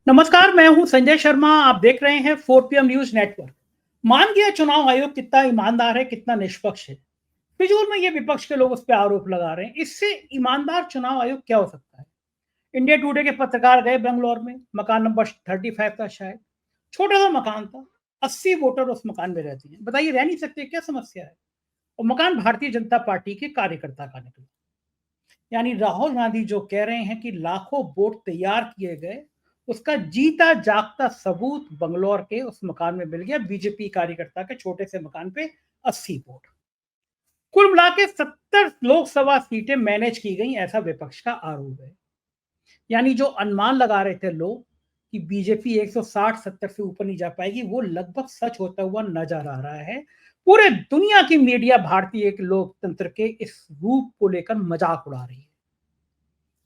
नमस्कार, मैं हूं संजय शर्मा। आप देख रहे हैं 4 PM न्यूज नेटवर्क। मान गया चुनाव आयोग कितना ईमानदार है, कितना निष्पक्ष है। फिजूल में ये विपक्ष के लोग उस पर आरोप लगा रहे हैं। इससे ईमानदार चुनाव आयोग क्या हो सकता है? इंडिया टुडे के पत्रकार गए बेंगलोर में, मकान नंबर 35 था शायद। छोटा सा मकान था, 80 वोटर उस मकान में रहते हैं। बताइए, रह नहीं सकते? क्या समस्या है? और मकान भारतीय जनता पार्टी के कार्यकर्ता का निकला। यानी राहुल गांधी जो कह रहे हैं कि लाखों वोट तैयार किए गए, उसका जीता जागता सबूत बंगलौर के उस मकान में मिल गया। बीजेपी कार्यकर्ता के छोटे से मकान पे 80 वोट। कुल मिला के 70 लोकसभा सीटें मैनेज की गई, ऐसा विपक्ष का आरोप है। यानी जो अनुमान लगा रहे थे लोग कि बीजेपी 160-70 से ऊपर नहीं जा पाएगी, वो लगभग सच होता हुआ नजर आ रहा है। पूरे दुनिया की मीडिया भारतीय लोकतंत्र के इस रूप को लेकर मजाक उड़ा रही है।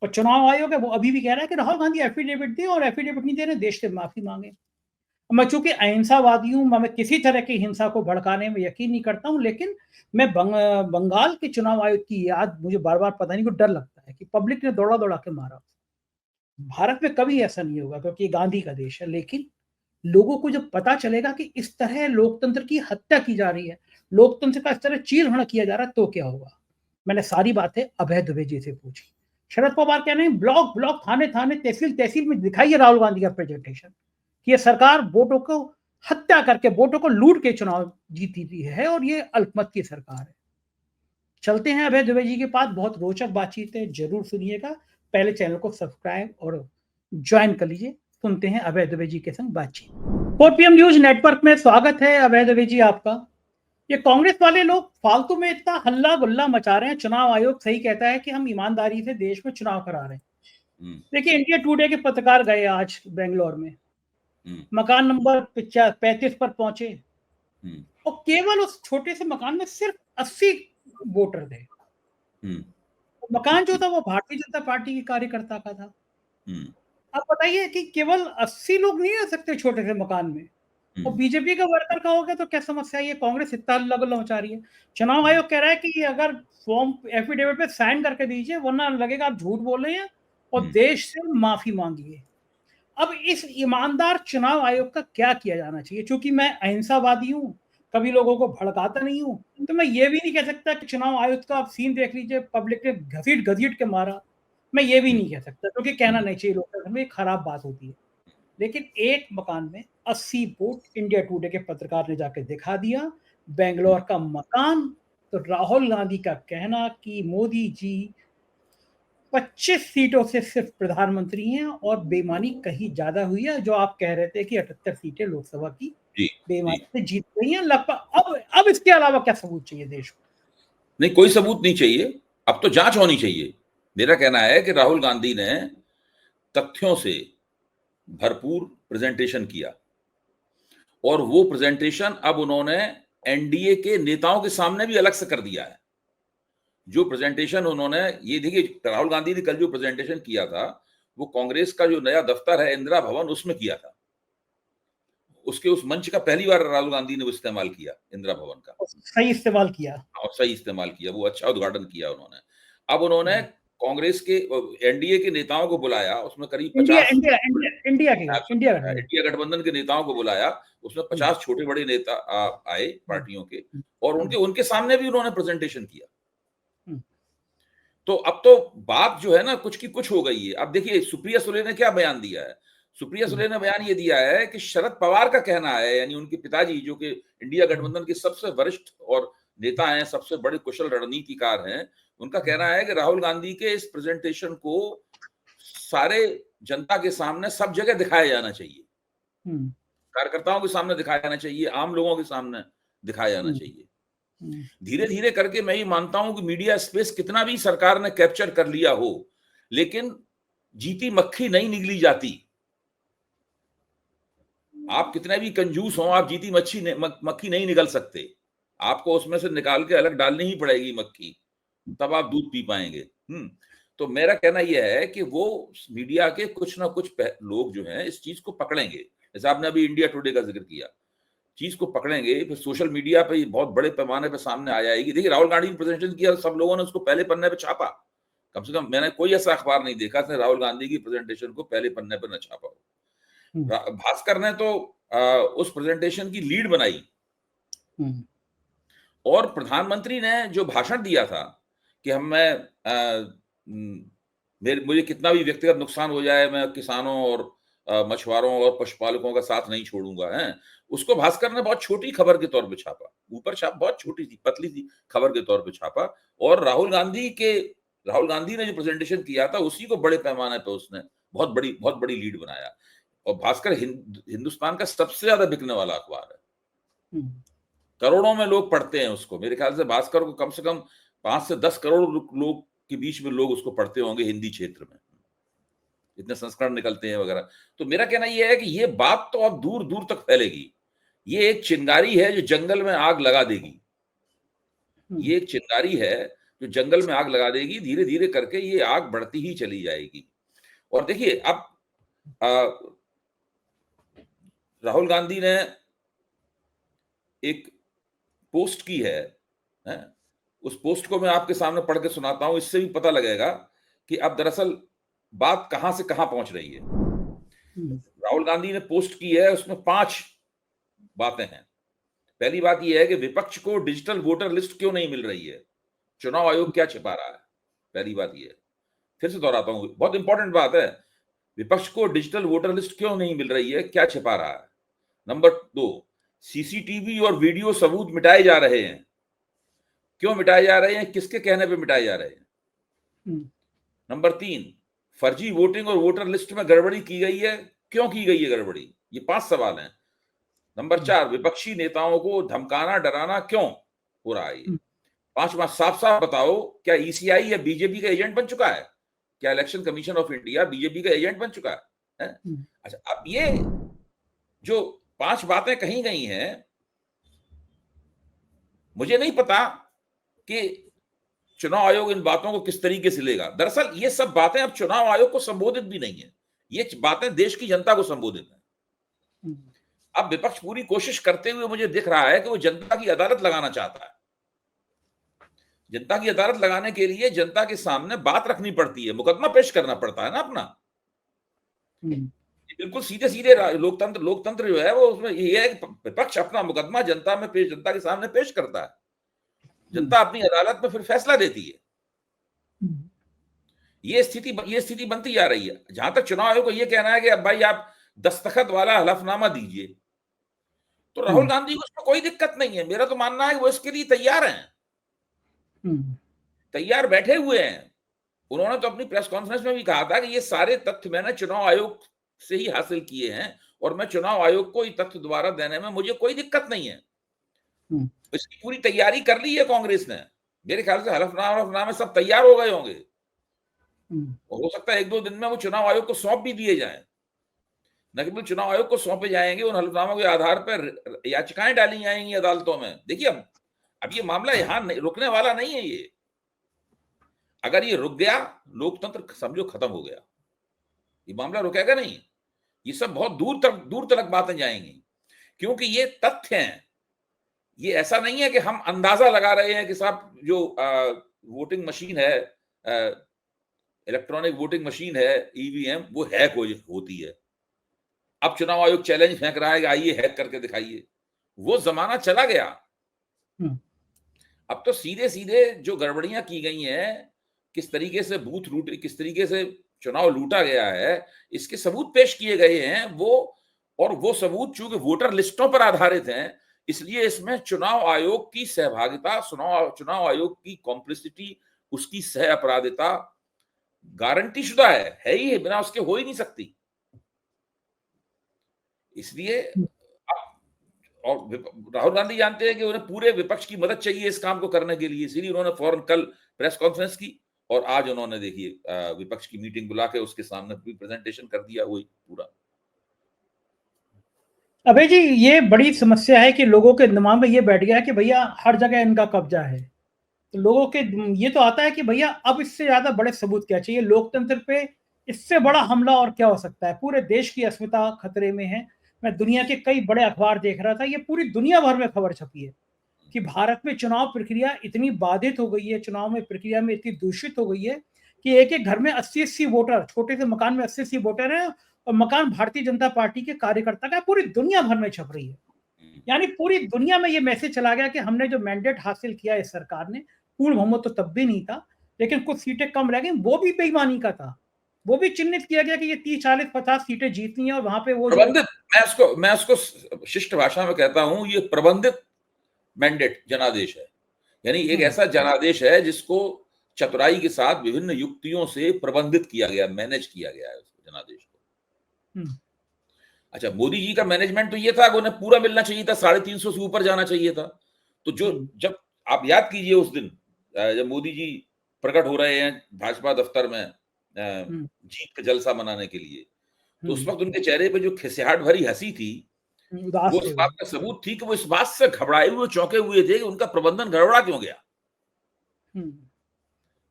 और चुनाव आयोग है वो अभी भी कह रहा है कि राहुल गांधी एफिडेविट दिए, और एफिडेविट नहीं दे रहे, देश से माफी मांगे। मैं चूंकि अहिंसावादी हूं, मैं किसी तरह की हिंसा को भड़काने में यकीन नहीं करता हूं, लेकिन मैं बंगाल के चुनाव आयोग की याद मुझे बार बार पता नहीं क्यों डर लगता है कि पब्लिक ने दौड़ा दौड़ा के मारा। भारत में कभी ऐसा नहीं होगा क्योंकि ये गांधी का देश है, लेकिन लोगों को जब पता चलेगा कि इस तरह लोकतंत्र की हत्या की जा रही है, लोकतंत्र का इस तरह चीरहरण किया जा रहा है, तो क्या होगा? मैंने सारी बातें अभय दुबे जी से पूछी। शरद पवार कह रहे हैं ब्लॉक ब्लॉक, थाने थाने, तहसील तहसील में दिखाइए राहुल गांधी का प्रेजेंटेशन कि ये सरकार वोटों को हत्या करके, वोटों को लूट के चुनाव जीती थी है, और ये अल्पमत की सरकार है। चलते हैं अभय दुबे जी के पास, बहुत रोचक बातचीत है, जरूर सुनिएगा। पहले चैनल को सब्सक्राइब और ज्वाइन कर लीजिए। सुनते हैं अभय दुबे जी के संग बातचीत। 4 PM न्यूज नेटवर्क में स्वागत है अभय दुबे जी आपका। ये कांग्रेस वाले लोग फालतू में इतना हल्ला गुल्ला मचा रहे हैं। चुनाव आयोग सही कहता है कि हम ईमानदारी से देश में चुनाव करा रहे हैं। देखिए, इंडिया टुडे के पत्रकार गए आज बेंगलोर में, मकान नंबर 35 पर पहुंचे, और केवल उस छोटे से मकान में सिर्फ 80 वोटर थे। मकान जो था वो भारतीय जनता पार्टी के कार्यकर्ता का था। अब बताइए कि केवल 80 लोग नहीं रह सकते छोटे से मकान में, और बीजेपी का वर्कर का हो गया तो क्या समस्या है? ये कांग्रेस इतना हल्ला गुल्ला मचा रही है। चुनाव आयोग कह रहा है कि अगर फॉर्म एफिडेविट पे साइन करके दीजिए, वरना लगेगा आप झूठ बोल रहे हैं, और देश से माफी मांगिए। अब इस ईमानदार चुनाव आयोग का क्या किया जाना चाहिए? क्योंकि मैं अहिंसावादी हूं, कभी लोगों को भड़काता नहीं हूं, तो मैं ये भी नहीं कह सकता कि चुनाव आयोग का आप सीन देख लीजिए, पब्लिक ने घसीट घसीट के मारा। मैं ये भी नहीं कह सकता, क्योंकि कहना नहीं चाहिए, लोकतंत्र में खराब बात होती है। लेकिन एक मकान में 80 वोट इंडिया टुडे के पत्रकार ने जाके दिखा दिया। बेंगलोर का मकान। तो राहुल गांधी का कहना कि मोदी जी 25 सीटों से सिर्फ प्रधानमंत्री हैं, और बेईमानी कहीं ज्यादा हुई है। जो आप कह रहे थे कि 78 सीटें लोकसभा की बेईमानी से जीत गई हैं लगभग। अब इसके अलावा क्या सबूत चाहिए देश को? नहीं, कोई सबूत नहीं चाहिए। अब तो जांच होनी चाहिए। मेरा कहना है कि राहुल गांधी ने तथ्यों से भरपूर प्रेजेंटेशन किया, और वो प्रेजेंटेशन अब उन्होंने एनडीए के नेताओं के सामने भी अलग से कर दिया है। जो प्रेजेंटेशन उन्होंने, ये देखिए, राहुल गांधी ने कल जो प्रेजेंटेशन किया था वो कांग्रेस का जो नया दफ्तर है इंदिरा भवन, उसमें किया था। उसके उस मंच का पहली बार राहुल गांधी ने वो इस्तेमाल किया, इंदिरा भवन का सही इस्तेमाल किया, और सही इस्तेमाल किया। वो अच्छा उद्घाटन किया उन्होंने। अब उन्होंने कांग्रेस के एनडीए के नेताओं को बुलाया, उसमें करीब 50 इंडिया गठबंधन के नेताओं को बुलाया। उसमें 50 छोटे बड़े नेता आए पार्टियों के, और उनके सामने भी उन्होंने प्रेजेंटेशन किया। तो अब तो बात जो है ना, कुछ की कुछ हो गई है। अब देखिए, सुप्रिया सुले ने क्या बयान दिया है। सुप्रिया सुले ने बयान ये दिया है कि शरद पवार का कहना है, यानी उनके पिताजी जो कि इंडिया गठबंधन के सबसे वरिष्ठ और नेता हैं, सबसे बड़े कुशल रणनीतिकार हैं, उनका कहना है कि राहुल गांधी के इस प्रेजेंटेशन को सारे जनता के सामने सब जगह दिखाया जाना चाहिए, कार्यकर्ताओं के सामने दिखाया जाना चाहिए, आम लोगों के सामने दिखाया जाना चाहिए। धीरे धीरे करके मैं ये मानता हूं कि मीडिया स्पेस कितना भी सरकार ने कैप्चर कर लिया हो, लेकिन जीती मक्खी नहीं निगली जाती। आप कितने भी कंजूस हो, आप जीती मक्खी नहीं निगल सकते। आपको उसमें से निकाल के अलग डालनी ही पड़ेगी मक्खी, तब आप दूध पी पाएंगे। तो मेरा कहना यह है कि वो मीडिया के कुछ ना कुछ लोग जो हैं इस चीज को पकड़ेंगे। जैसे आपने अभी इंडिया टुडे का जिक्र किया, चीज को पकड़ेंगे, फिर सोशल मीडिया पे बहुत बड़े पैमाने पे सामने आ जाएगी। देखिए, राहुल गांधी ने प्रेजेंटेशन किया, सब लोगों ने उसको पहले पन्ने पे छापा। कम से कम मैंने कोई ऐसा अखबार नहीं देखा था राहुल गांधी की प्रेजेंटेशन को पहले पन्ने पर न छापा हो। भास्कर ने तो उस प्रेजेंटेशन की लीड बनाई हम्म, और प्रधानमंत्री ने जो भाषण दिया था कि मुझे कितना भी व्यक्तिगत नुकसान हो जाए, मैं किसानों और मछुआरों और पशुपालकों का साथ नहीं छोड़ूंगा, है उसको भास्कर ने बहुत छोटी खबर के तौर पे छापा, ऊपर छाप बहुत छोटी थी, पतली सी खबर के तौर पे छापा। और राहुल गांधी ने जो प्रेजेंटेशन किया था उसी को बड़े पैमाने पे उसने बहुत बड़ी लीड बनाया। और भास्कर हिंदुस्तान का सबसे ज्यादा बिकने वाला अखबार है, करोड़ों में लोग पढ़ते हैं उसको। मेरे ख्याल से भास्कर को कम से कम 5 से 10 करोड़ लोग के बीच में लोग उसको पढ़ते होंगे हिंदी क्षेत्र में, इतने संस्करण निकलते हैं वगैरह। तो मेरा कहना यह है कि ये बात तो अब दूर दूर तक फैलेगी। ये एक चिंगारी है जो जंगल में आग लगा देगी, ये एक चिंगारी है जो जंगल में आग लगा देगी। धीरे धीरे करके ये आग बढ़ती ही चली जाएगी। और देखिए अब राहुल गांधी ने एक पोस्ट की है? उस पोस्ट को मैं आपके सामने पढ़ के सुनाता हूं, इससे भी पता लगेगा कि अब दरअसल बात कहां से कहां पहुंच रही है। राहुल गांधी ने पोस्ट की है, उसमें 5 बातें हैं। पहली बात यह है कि विपक्ष को डिजिटल वोटर लिस्ट क्यों नहीं मिल रही है, चुनाव आयोग क्या छिपा रहा है। पहली बात यह है, फिर से दोहराता हूं, बहुत इंपॉर्टेंट बात है। विपक्ष को डिजिटल वोटर लिस्ट क्यों नहीं मिल रही है, क्या छिपा रहा है। नंबर 2, सीसीटीवी और वीडियो सबूत मिटाए जा रहे हैं, क्यों मिटाए जा रहे हैं, किसके कहने पे मिटाए जा रहे हैं। नंबर 3, फर्जी वोटिंग और वोटर लिस्ट में गड़बड़ी की गई है, क्यों की गई है गड़बड़ी। ये 5 सवाल हैं। नंबर 4, विपक्षी नेताओं को धमकाना डराना क्यों हो रहा है ये। 5वां, साफ साफ बताओ क्या ईसीआई या बीजेपी का एजेंट बन चुका है, क्या election commission of India BJP का एजेंट बन चुका है? अच्छा, अब ये जो 5 बातें कही गई हैं, मुझे नहीं पता कि चुनाव आयोग इन बातों को किस तरीके से लेगा। दरअसल ये सब बातें अब चुनाव आयोग को संबोधित भी नहीं है, ये बातें देश की जनता को संबोधित है। अब विपक्ष पूरी कोशिश करते हुए मुझे दिख रहा है कि वो जनता की अदालत लगाना चाहता है। जनता की अदालत लगाने के लिए जनता के सामने बात रखनी पड़ती है, मुकदमा पेश करना पड़ता है ना अपना। बिल्कुल सीधे सीधे लोकतंत्र जो है वो उसमें ये है कि विपक्ष अपना मुकदमा जनता के सामने पेश करता है, जनता अपनी अदालत में फिर फैसला देती है। ये स्थिति बनती जा रही है। जहां तक चुनाव आयोग को ये कहना है कि अब भाई आप दस्तखत वाला हलफनामा दीजिए, तो राहुल गांधी को उसमें कोई दिक्कत नहीं है। मेरा तो मानना है कि वो इसके लिए तैयार हैं, तैयार बैठे हुए हैं। उन्होंने तो अपनी प्रेस कॉन्फ्रेंस में भी कहा था कि ये सारे तथ्य मैंने चुनाव आयोग से ही हासिल किए हैं और मैं चुनाव आयोग को ये तथ्य दोबारा देने में मुझे कोई दिक्कत नहीं है। इसकी पूरी तैयारी कर ली है कांग्रेस ने। मेरे ख्याल से हलफनामे सब तैयार हो गए होंगे और हो सकता है 1-2 दिन में वो चुनाव आयोग को सौंप भी दिए जाएं। न केवल चुनाव आयोग को सौंपे जाएंगे, उन हलफनामों के आधार पर याचिकाएं डाली जाएंगी अदालतों में। देखिए अब ये मामला यहां रुकने वाला नहीं है। ये अगर ये रुक गया, लोकतंत्र समझो खत्म हो गया। ये मामला रुकेगा नहीं, ये सब बहुत दूर तक बातें जाएंगी, क्योंकि ये तथ्य हैं। ये ऐसा नहीं है कि हम अंदाजा लगा रहे हैं कि साहब जो वोटिंग मशीन है, इलेक्ट्रॉनिक वोटिंग मशीन है, ईवीएम, वो हैक होती है। अब चुनाव आयोग चैलेंज फेंक रहा है कि आइए हैक करके दिखाइए। वो जमाना चला गया। अब तो सीधे सीधे जो गड़बड़ियां की गई हैं, किस तरीके से बूथ लूट, किस तरीके से चुनाव लूटा गया है, इसके सबूत पेश किए गए हैं। वो सबूत चूंकि वोटर लिस्टों पर आधारित हैं, इसलिए इसमें चुनाव आयोग की सहभागिता, चुनाव आयोग की कॉम्प्लिसिटी, उसकी सह अपराधिता गारंटी शुदा है ही, बिना उसके हो ही नहीं सकती। इसलिए और राहुल गांधी जानते हैं कि उन्हें पूरे विपक्ष की मदद चाहिए इस काम को करने के लिए, इसीलिए उन्होंने फौरन कल प्रेस कॉन्फ्रेंस की और आज उन्होंने देखिए विपक्ष की मीटिंग बुला के उसके सामने भी प्रेजेंटेशन कर दिया वही पूरा। अबे जी, ये बड़ी समस्या है कि लोगों के दिमाग में ये बैठ गया है कि भैया हर जगह इनका कब्जा है। तो लोगों के ये तो आता है कि भैया अब इससे ज्यादा बड़े सबूत क्या चाहिए, लोकतंत्र पे इससे बड़ा हमला और क्या हो सकता है। पूरे देश की अस्मिता खतरे में है। मैं दुनिया के कई बड़े अखबार देख रहा था, ये पूरी दुनिया भर में खबर छपी है कि भारत में चुनाव प्रक्रिया इतनी बाधित हो गई है, चुनाव में प्रक्रिया में इतनी दूषित हो गई है कि एक एक घर में 80-80 वोटर, छोटे से मकान में 80-80 वोटर हैं और मकान भारतीय जनता पार्टी के कार्यकर्ता का पूरी दुनिया भर में छप रही है। यानी पूरी दुनिया में ये मैसेज चला गया कि हमने जो मैंडेट हासिल किया इस सरकार ने, पूर्ण बहुमत तो तब भी नहीं था, लेकिन कुछ सीटें कम रह गई, वो भी बेईमानी का था। वो भी चिन्हित किया गया कि ये 30, 40, 50 सीटें जीतनी है और वहां पे वो जो प्रबंधित, मैं उसको शिष्ट भाषा में कहता हूं, ये प्रबंधित मैंडेट जनादेश है। यानी एक ऐसा जनादेश है जिसको चतुराई के साथ विभिन्न युक्तियों से प्रबंधित किया गया, मैनेज किया गया है उस जनादेश को। अच्छा, मोदी जी का मैनेजमेंट तो ये था कि उन्हें पूरा मिलना चाहिए था, 350 से ऊपर जाना चाहिए था। तो जो जब आप याद कीजिए उस दिन जब मोदी जी प्रकट हो रहे हैं भाजपा दफ्तर में जीत का जलसा मनाने के लिए, तो उस वक्त उनके चेहरे पे जो खिसियाहट भरी हंसी थी, वो इस बात का सबूत थी कि वो इस बात से घबराए हुए, चौंके हुए थे कि उनका प्रबंधन गड़बड़ा क्यों गया।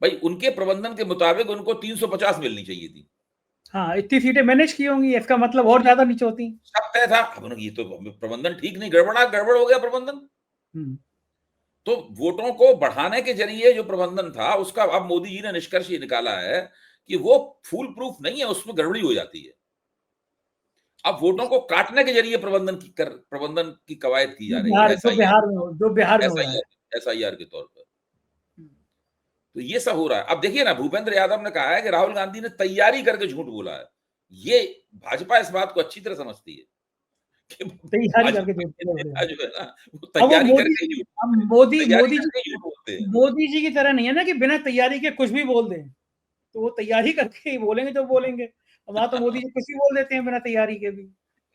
भाई, उनके प्रबंधन के मुताबिक उनको 350 मिलनी चाहिए थी। हाँ, इतनी सीटें मैनेज की होंगी, इसका मतलब और ज्यादा नीचे होती। सब तय था। अब ये तो प्रबंधन ठीक नहीं, गड़बड़ हो गया प्रबंधन। तो वोटों को बढ़ाने के जरिए जो प्रबंधन था उसका अब मोदी जी ने निष्कर्ष ये निकाला है कि वो फूल प्रूफ नहीं है, उसमें गड़बड़ी हो जाती है। अब वोटों को काटने के जरिए प्रबंधन की कवायद की जा रही है, बिहार में हो रहा है एसआईआर के तौर पर। तो ये सब हो रहा है। अब देखिए ना, भूपेंद्र यादव ने कहा है कि राहुल गांधी ने तैयारी करके झूठ बोला है। ये भाजपा इस बात को अच्छी तरह समझती है कि तैयारी करके जो है ना, वो तैयारी करके मोदी जी की तरह नहीं है ना कि बिना तैयारी के कुछ भी बोल दें। तो वो तैयारी करके ही बोलेंगे जो बोलेंगे। वहां तो मोदी जी कुछ भी बोल देते हैं बिना तैयारी के भी,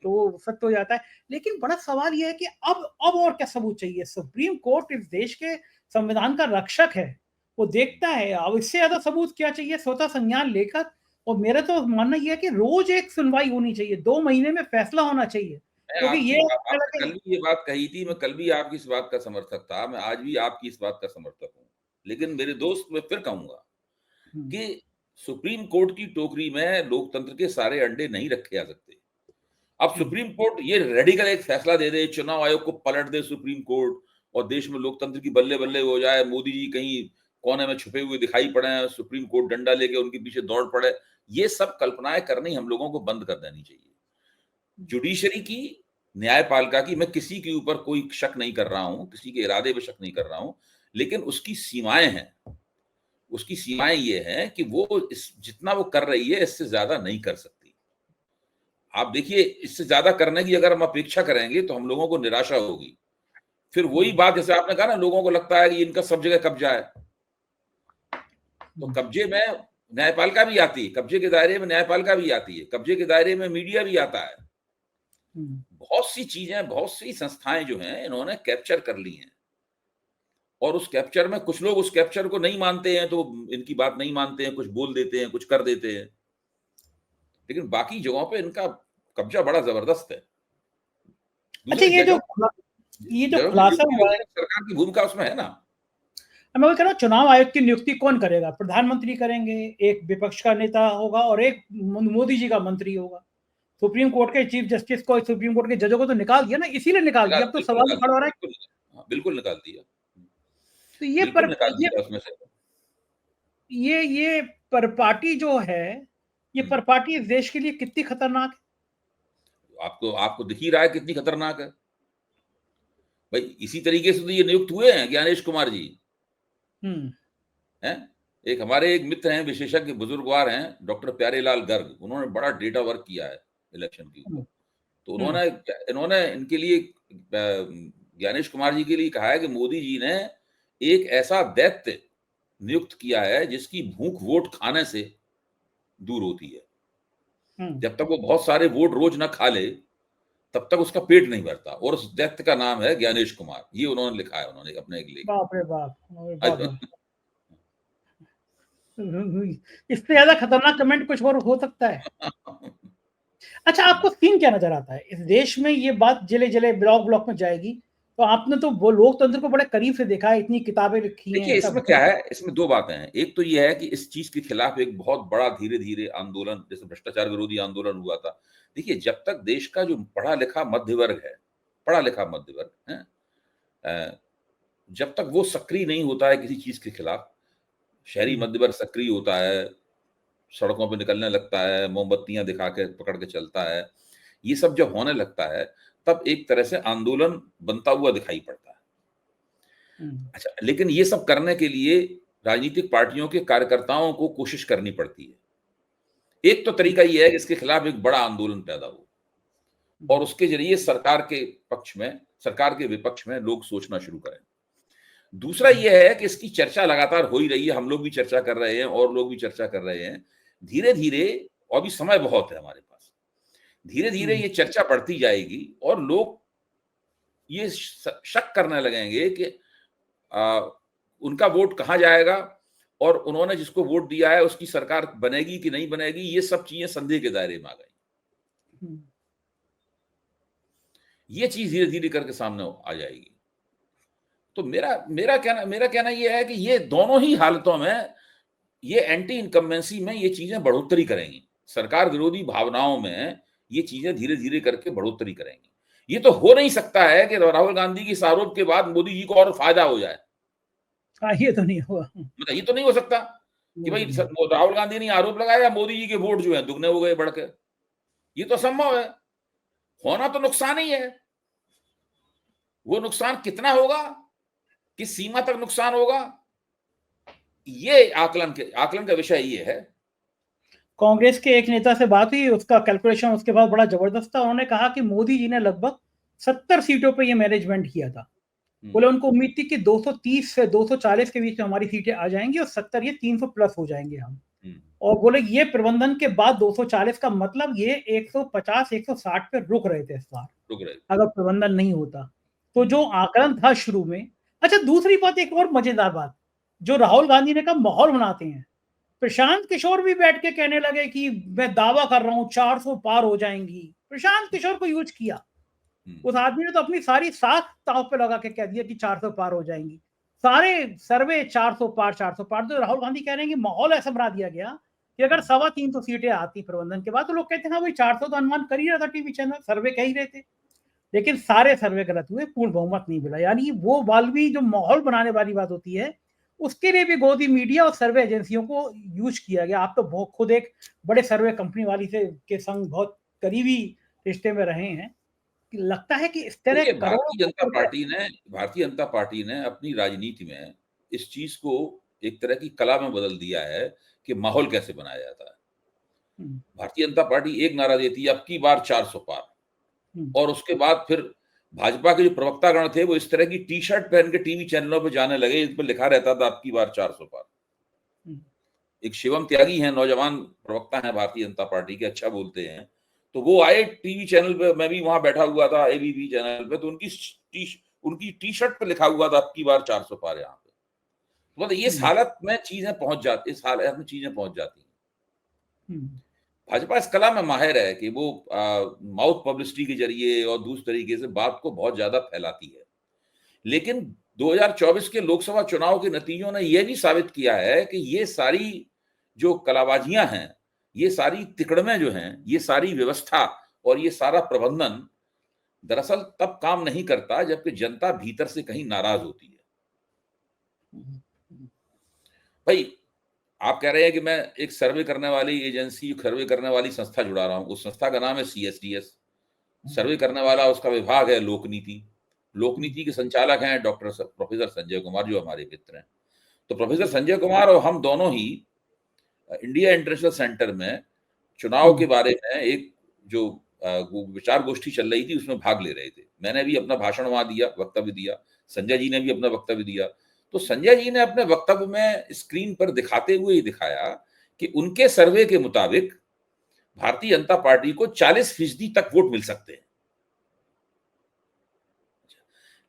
तो वो सत्य हो जाता है। लेकिन बड़ा सवाल ये है कि अब और क्या सबूत चाहिए? सुप्रीम कोर्ट इस देश के संविधान का रक्षक है, वो देखता है। अब इससे ज्यादा सबूत क्या चाहिए? स्वतः संज्ञान लेकर, और मेरा तो मानना यह है कि रोज एक सुनवाई होनी चाहिए, 2 महीने में फैसला होना चाहिए, क्योंकि ये आपने कल भी ये बात कही थी, मैं कल भी आपकी इस बात का समर्थक था, मैं आज भी आपकी इस बात का समर्थक हूं। लेकिन मेरे दोस्त, मैं फिर कहूंगा कि सुप्रीम कोर्ट की टोकरी में लोकतंत्र के सारे अंडे नहीं रखे जा सकते। अब सुप्रीम कोर्ट ये रेडिकल एक फैसला दे दे, चुनाव आयोग को पलट दे सुप्रीम कोर्ट, और देश में लोकतंत्र की बल्ले बल्ले हो जाए, मोदी जी कहीं कोने में छुपे हुए दिखाई पड़े, सुप्रीम कोर्ट डंडा लेके उनके पीछे दौड़ पड़े, ये सब कल्पनाएं करनी हम लोगों को बंद कर देनी चाहिए। जुडिशरी की, न्यायपालिका की, मैं किसी के ऊपर कोई शक नहीं कर रहा हूं, किसी के इरादे पे शक नहीं कर रहा हूं, लेकिन उसकी सीमाएं हैं। उसकी सीमाएं ये हैं कि वो जितना वो कर रही है इससे ज्यादा नहीं कर सकती। आप देखिए, इससे ज्यादा करने की अगर हम अपेक्षा करेंगे तो हम लोगों को निराशा होगी। फिर वही बात, जैसे आपने कहा ना, लोगों को लगता है कि इनका सब जगह कब्जा है। तो कब्जे में न्यायपालिका भी आती है, कब्जे के दायरे में न्यायपालिका भी आती है, कब्जे के दायरे में मीडिया भी आता है। बहुत सी चीजें, बहुत सी संस्थाएं जो हैं, इन्होंने कैप्चर कर ली हैं, और उस कैप्चर में कुछ लोग उस कैप्चर को नहीं मानते हैं, तो इनकी बात नहीं मानते हैं, कुछ बोल देते हैं, कुछ कर देते हैं, लेकिन बाकी जगहों पे इनका कब्जा बड़ा जबरदस्त है। अच्छा, ये जो खुलासा हुआ है, सरकार की भूमिका उसमें है ना। मैं कह रहा हूँ, चुनाव आयोग की नियुक्ति कौन करेगा? प्रधानमंत्री करेंगे, एक विपक्ष का नेता होगा और एक मोदी जी का मंत्री होगा। सुप्रीम कोर्ट के चीफ जस्टिस को, सुप्रीम कोर्ट के जजों को तो निकाल दिया ना, इसीलिए निकाल दिया। अब तो सवाल खड़ा हो रहा है, बिल्कुल निकाल दिया। तो ये परपार्टी जो है, ये परपार्टी इस देश के लिए कितनी खतरनाक है? आपको दिख ही रहा है कितनी खतरनाक है। भाई, इसी तरीके से तो ये नियुक्त हुए हैं ज्ञानेश कुमार जी। हैं, एक हमारे एक मित्र हैं, विशेषज्ञ बुजुर्गवार हैं, डॉक्टर प्यारेलाल गर्ग, उन्होंने बड़ा डेटा वर्क किया है इलेक्शन के ऊपर। तो इन्होंने इनके लिए, ज्ञानेश कुमार जी के लिए कहा है कि मोदी जी ने एक ऐसा दैत्य नियुक्त किया है जिसकी भूख वोट खाने से दूर होती है। जब तक वो बहुत सारे वोट रोज ना खा ले तब तक उसका पेट नहीं भरता, और उस दैत्य का नाम है ज्ञानेश कुमार। ये उन्होंने लिखा है, उन्होंने अपने एक लेख। बाप रे बाप, इससे ज्यादा खतरनाक कमेंट कुछ और हो सकता है? अच्छा, आपको सीन क्या नजर आता है इस देश में? ये बात जिले जिले, ब्लॉक ब्लॉक में जाएगी, तो आपने तो वो लोकतंत्र को बड़े करीब से देखा है, इतनी किताबें लिखी हैं। देखिए, इसमें क्या है, इसमें दो बातें हैं। एक तो ये है कि इस चीज के खिलाफ एक बहुत बड़ा धीरे धीरे आंदोलन, जैसे भ्रष्टाचार विरोधी आंदोलन हुआ था। देखिए, जब तक देश का जो पढ़ा लिखा मध्य वर्ग है, पढ़ा लिखा मध्य वर्ग है, जब तक वो सक्रिय नहीं होता है किसी चीज के खिलाफ, शहरी मध्य वर्ग सक्रिय होता है, सड़कों पे निकलने लगता है, मोमबत्तियां दिखा के पकड़ के चलता है, ये सब जब होने लगता है तब एक तरह से आंदोलन बनता हुआ दिखाई पड़ता है। अच्छा, लेकिन ये सब करने के लिए राजनीतिक पार्टियों के कार्यकर्ताओं को कोशिश करनी पड़ती है। एक तो तरीका ये है कि इसके खिलाफ एक बड़ा आंदोलन पैदा हो और उसके जरिए सरकार के पक्ष में, सरकार के विपक्ष में लोग सोचना शुरू करें। दूसरा यह है कि इसकी चर्चा लगातार हो ही रही है, हम लोग भी चर्चा कर रहे हैं और लोग भी चर्चा कर रहे हैं। धीरे धीरे, और भी समय बहुत है हमारे पास, धीरे धीरे ये चर्चा बढ़ती जाएगी और लोग ये शक करने लगेंगे कि उनका वोट कहाँ जाएगा और उन्होंने जिसको वोट दिया है उसकी सरकार बनेगी कि नहीं बनेगी, ये सब चीजें संदेह के दायरे में आ गई। ये चीज धीरे धीरे करके सामने आ जाएगी। तो मेरा कहना यह है कि ये दोनों ही हालतों में, ये एंटी इनकम्बेंसी में ये चीजें बढ़ोतरी करेंगी, सरकार विरोधी भावनाओं में ये चीजें धीरे धीरे करके बढ़ोतरी करेंगी। ये तो हो नहीं सकता है कि राहुल गांधी की इस आरोप के बाद मोदी जी को और फायदा हो जाए। ये तो नहीं हुआ, मतलब ये तो नहीं हो सकता कि भाई राहुल गांधी ने आरोप लगाया, मोदी जी के वोट जो है दुगने हो गए बढ़ के। ये तो असंभव है। होना तो नुकसान ही है। वो नुकसान कितना होगा, किस सीमा तक नुकसान होगा, ये आकलन का विषय ये है। कांग्रेस के एक नेता से बात हुई, उसका कैलकुलेशन उसके बाद बड़ा जबरदस्त था। उन्होंने कहा कि मोदी जी ने लगभग 70 सीटों पे ये मैनेजमेंट किया था। बोले उनको उम्मीद थी कि 230 से 240 के बीच में हमारी सीटें आ जाएंगी और 70 ये 300 प्लस हो जाएंगे हम। और बोले ये प्रबंधन के बाद 240 का मतलब ये 150 160 पे रुक रहे थे इस बार, अगर प्रबंधन नहीं होता तो जो आकलन था शुरू में। अच्छा, दूसरी बात, एक और मजेदार बात, जो राहुल गांधी ने कहा माहौल बनाते हैं, प्रशांत किशोर भी बैठ के कहने लगे कि मैं दावा कर रहा हूं 400 पार हो जाएंगी। प्रशांत किशोर को यूज किया, उस आदमी ने तो अपनी सारी साख ताव पे लगा के कह दिया कि 400 पार हो जाएंगी। सारे सर्वे 400 पार 400 पार। तो राहुल गांधी कह रहे हैं कि माहौल ऐसा बना दिया गया कि अगर 325 सीटें आती प्रबंधन के बाद तो लोग कहते हैं हाँ भाई 400 तो अनुमान कर ही रहा था, टीवी चैनल सर्वे कह ही रहे थे। लेकिन सारे सर्वे गलत हुए, पूर्ण बहुमत नहीं मिला। यानी वो वाली जो माहौल बनाने वाली बात होती है, उसके लिए भी गोदी मीडिया और सर्वे एजेंसियों को यूज किया गया। आप तो खुद एक बड़े सर्वे कंपनी वाली से के संग बहुत करीबी रिश्ते में रहे हैं, लगता है कि इस तरह भारतीय जनता पार्टी ने अपनी राजनीति में इस चीज को एक तरह की कला में बदल दिया है कि माहौल कैसे बनाया जाता है। भारतीय जनता पार्टी एक नारा देती है अब की बार 400 पार, और उसके बाद फिर भाजपा के जो प्रवक्तागण थे वो इस तरह की टी शर्ट पहन के टीवी चैनलों पे जाने लगे, इस पर लिखा रहता था अब की बार 400 पार। एक शिवम त्यागी हैं, नौजवान प्रवक्ता हैं भारतीय जनता पार्टी के, अच्छा बोलते हैं, तो वो आए टीवी चैनल पे, मैं भी वहां बैठा हुआ था एबीपी चैनल पे, तो उनकी टी शर्ट पे लिखा हुआ था अब की बार 400 पार यहाँ पे। मतलब इस हालत में चीजें पहुंच जाती, इस हालत में चीजें पहुंच जाती हैं। भाजपा इस कला में माहिर है कि वो माउथ पब्लिसिटी के जरिए और दूसरे तरीके से बात को बहुत ज्यादा फैलाती है। लेकिन 2024 के लोकसभा चुनाव के नतीजों ने यह भी साबित किया है कि ये सारी जो कलाबाजियां हैं, ये सारी तिकड़में जो हैं, ये सारी व्यवस्था और ये सारा प्रबंधन दरअसल तब काम नहीं करता जबकि जनता भीतर से कहीं नाराज होती है। भाई, आप कह रहे हैं कि मैं एक सर्वे करने वाली एजेंसी, सर्वे करने वाली संस्था जुड़ा रहा हूं, उस संस्था का नाम है CSDS। सर्वे करने वाला उसका विभाग है लोकनीति। लोकनीति के संचालक हैं प्रोफेसर संजय कुमार, जो हमारे मित्र हैं। तो प्रोफेसर संजय कुमार और हम दोनों ही इंडिया इंटरनेशनल सेंटर में चुनाव के बारे में एक जो विचार गोष्ठी चल रही थी उसमें भाग ले रहे थे। मैंने भी अपना भाषण वहां दिया, वक्तव्य दिया, संजय जी ने भी अपना वक्तव्य दिया। तो संजय जी ने अपने वक्तव्य में स्क्रीन पर दिखाते हुए ही दिखाया कि उनके सर्वे के मुताबिक भारतीय जनता पार्टी को 40% तक वोट मिल सकते हैं।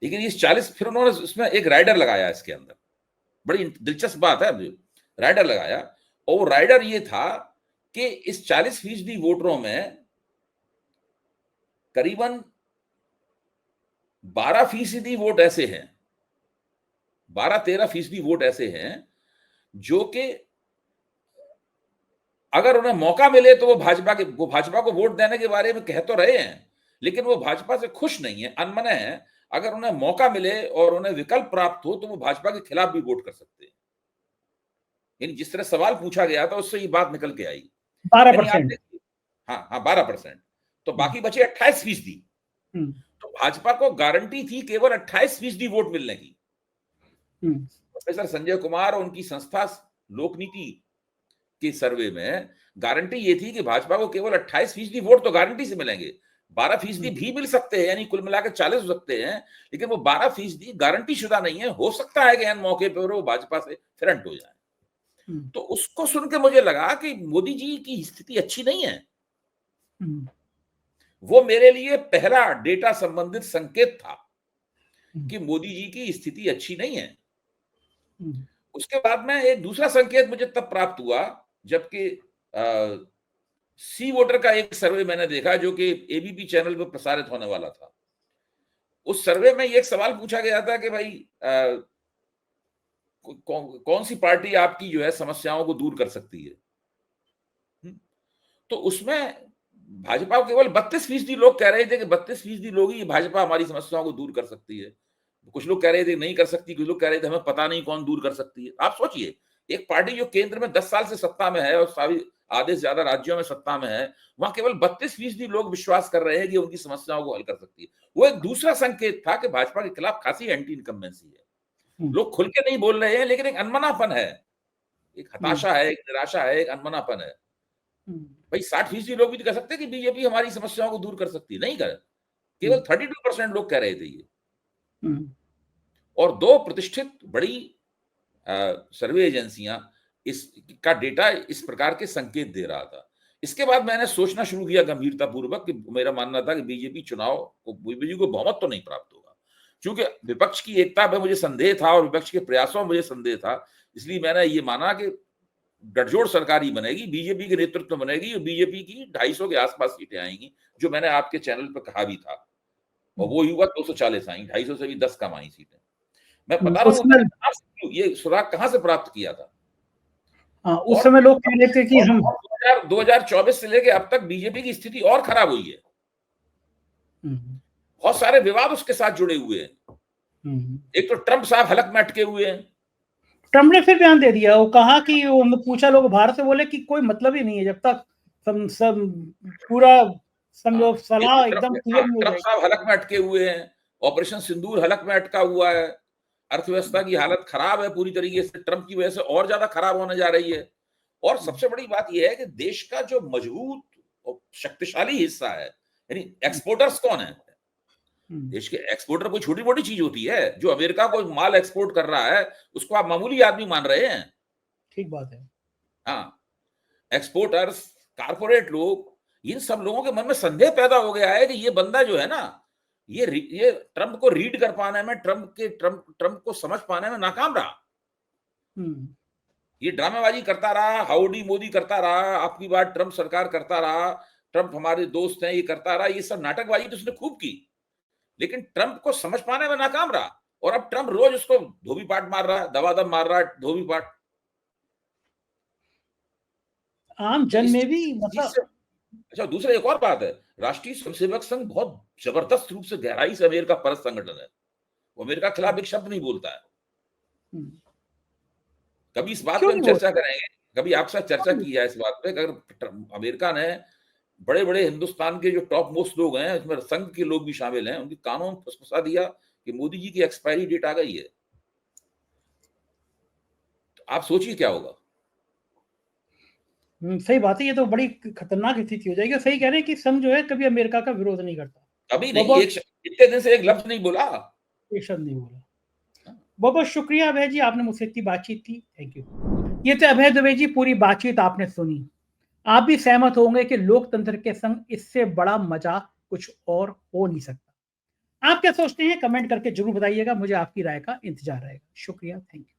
लेकिन इस 40, फिर उन्होंने उसमें एक राइडर लगाया, इसके अंदर बड़ी दिलचस्प बात है, राइडर लगाया, और वो राइडर ये था कि इस 40% वोटरों में करीबन 12% वोट ऐसे हैं, 12-13% वोट ऐसे हैं जो कि अगर उन्हें मौका मिले तो वो भाजपा को वोट देने के बारे में कह तो रहे हैं, लेकिन वो भाजपा से खुश नहीं है, अनमने हैं। अगर उन्हें मौका मिले और उन्हें विकल्प प्राप्त हो तो वो भाजपा के खिलाफ भी वोट कर सकते हैं। यानी जिस तरह सवाल पूछा गया था उससे ये बात निकल के आई 12%। हाँ 12%, तो बाकी बचे 28%। तो भाजपा को गारंटी थी केवल 28% वोट मिलने की। प्रोफेसर संजय कुमार और उनकी संस्था लोकनीति के सर्वे में गारंटी ये थी कि भाजपा को केवल 28% वोट तो गारंटी से मिलेंगे, 12% भी मिल सकते हैं, यानी कुल मिलाकर 40 हो सकते हैं, लेकिन वो 12% गारंटी शुदा नहीं है। हो सकता है कि एन मौके पर वो भाजपा से फ्रंट हो जाए। तो उसको सुन के मुझे लगा कि मोदी जी की स्थिति अच्छी नहीं है। वो मेरे लिए पहला डेटा संबंधित संकेत था कि मोदी जी की स्थिति अच्छी नहीं है। उसके बाद में एक दूसरा संकेत मुझे तब प्राप्त हुआ जबकि सी वोटर का एक सर्वे मैंने देखा जो कि एबीपी चैनल पर प्रसारित होने वाला था। उस सर्वे में एक सवाल पूछा गया था कि भाई कौन सी पार्टी आपकी जो है समस्याओं को दूर कर सकती है। तो उसमें भाजपा को केवल 32% लोग कह रहे थे कि 32% लोग ही भाजपा हमारी समस्याओं को दूर कर सकती है। कुछ लोग कह रहे थे नहीं कर सकती, कुछ लोग कह रहे थे हमें पता नहीं कौन दूर कर सकती है। आप सोचिए, एक पार्टी जो केंद्र में 10 साल से सत्ता में है और सभी आधे से ज्यादा राज्यों में सत्ता में है, वहां केवल 32% लोग विश्वास कर रहे हैं कि उनकी समस्याओं को हल कर सकती है। वो एक दूसरा संकेत था कि भाजपा के खिलाफ खासी एंटी इनकम्बेंसी है। लोग खुल के नहीं बोल रहे हैं, लेकिन एक अनमनापन है, एक हताशा है, एक निराशा है, एक अनमनापन है। भाई 60% लोग भी कह सकते हैं कि बीजेपी हमारी समस्याओं को दूर कर सकती है, नहीं कर, केवल 32% लोग कह रहे थे ये। और 2 प्रतिष्ठित बड़ी सर्वे एजेंसियां इसका डेटा इस प्रकार के संकेत दे रहा था। इसके बाद मैंने सोचना शुरू किया गंभीरता पूर्वक कि मेरा मानना था कि बीजेपी चुनाव को, बीजेपी को बहुमत तो नहीं प्राप्त होगा, क्योंकि विपक्ष की एकता में मुझे संदेह था और विपक्ष के प्रयासों में मुझे संदेह था। इसलिए मैंने ये माना कि गठजोड़ सरकार ही बनेगी, बीजेपी के नेतृत्व में बनेगी और बीजेपी की 250 के आसपास सीटें आएंगी, जो मैंने आपके चैनल पर कहा भी था, और वो ही हुआ। 240 आई, 250 से भी 10 कम आई सीटें। मैं बता रहा हूँ ये सुराग कहां से प्राप्त किया था। उस समय लोग कह रहे थे कि हम 2024 से लेके अब तक बीजेपी की स्थिति और खराब हुई है। बहुत सारे विवाद उसके साथ जुड़े हुए हैं। एक तो ट्रंप साहब हलक में अटके हुए हैं। ट्रंप ने फिर बयान दे दिया, वो कहा कि वो पूछा, लोग भारत से बोले कि कोई मतलब ही नहीं है जब तक सब पूरा समझो सलाह एकदम क्लियर नहीं हो जाएगी। ट्रंप साहब हलक में अटके हुए हैं, ऑपरेशन सिंदूर हलक में अटका हुआ है, अर्थव्यवस्था की हालत खराब है पूरी तरीके से, ट्रंप की वजह से और ज्यादा खराब होने जा रही है। और सबसे बड़ी बात यह है कि देश का जो मजबूत और शक्तिशाली हिस्सा है, यानी एक्सपोर्टर्स कौन है, देश के एक्सपोर्टर कोई छोटी मोटी चीज होती है? जो अमेरिका को माल एक्सपोर्ट कर रहा है उसको आप मामूली आदमी मान रहे हैं? ठीक बात है। हाँ, एक्सपोर्टर्स, कारपोरेट लोग, इन सब लोगों के मन में संदेह पैदा हो गया है कि ये बंदा जो है ना, ये ट्रंप को रीड कर पाने में, ट्रंप को समझ पाने में नाकाम रहा। ये ड्रामेबाजी करता रहा, हाउडी मोदी करता रहा, आपकी बात ट्रंप सरकार करता रहा, ट्रंप हमारे दोस्त हैं, ये करता रहा, ये सब नाटकबाजी तो उसने खूब की, लेकिन ट्रंप को समझ पाने में नाकाम रहा। और अब ट्रंप रोज उसको धोबी पाट मार रहा है, दबादब मार रहा है, धोबी पाट। आम जन में भी मतलब अच्छा, दूसरा एक और बात है, राष्ट्रीय स्वयंसेवक संघ बहुत जबरदस्त रूप से गहराई से अमेरिका परस्त संगठन है। वो अमेरिका के खिलाफ एक शब्द नहीं बोलता है। कभी इस बात पे हम चर्चा करेंगे, कभी आपसे चर्चा की है इस बात पे, अगर अमेरिका ने बड़े बड़े हिंदुस्तान के जो टॉप मोस्ट लोग हैं, इसमें संघ के लोग भी शामिल हैं, उनकी कानून फंसा दिया कि मोदी जी की एक्सपायरी डेट आ गई है, तो आप सोचिए क्या होगा। सही बात है, ये तो बड़ी खतरनाक स्थिति हो जाएगी। सही कह रहे हैं कि संघ जो है कभी अमेरिका का विरोध नहीं करता, कभी नहीं, इतने दिन से एक लफ्ज नहीं बोला, एक शब्द नहीं बोला। बहुत बहुत शुक्रिया अभय जी, आपने मुझसे इतनी बातचीत की, थैंक यू। ये थे अभय दुबे जी, पूरी बातचीत आपने सुनी। आप भी सहमत होंगे कि लोकतंत्र के संग इससे बड़ा मजा कुछ और हो नहीं सकता। आप क्या सोचते हैं कमेंट करके जरूर बताइएगा, मुझे आपकी राय का इंतजार रहेगा। शुक्रिया, थैंक यू।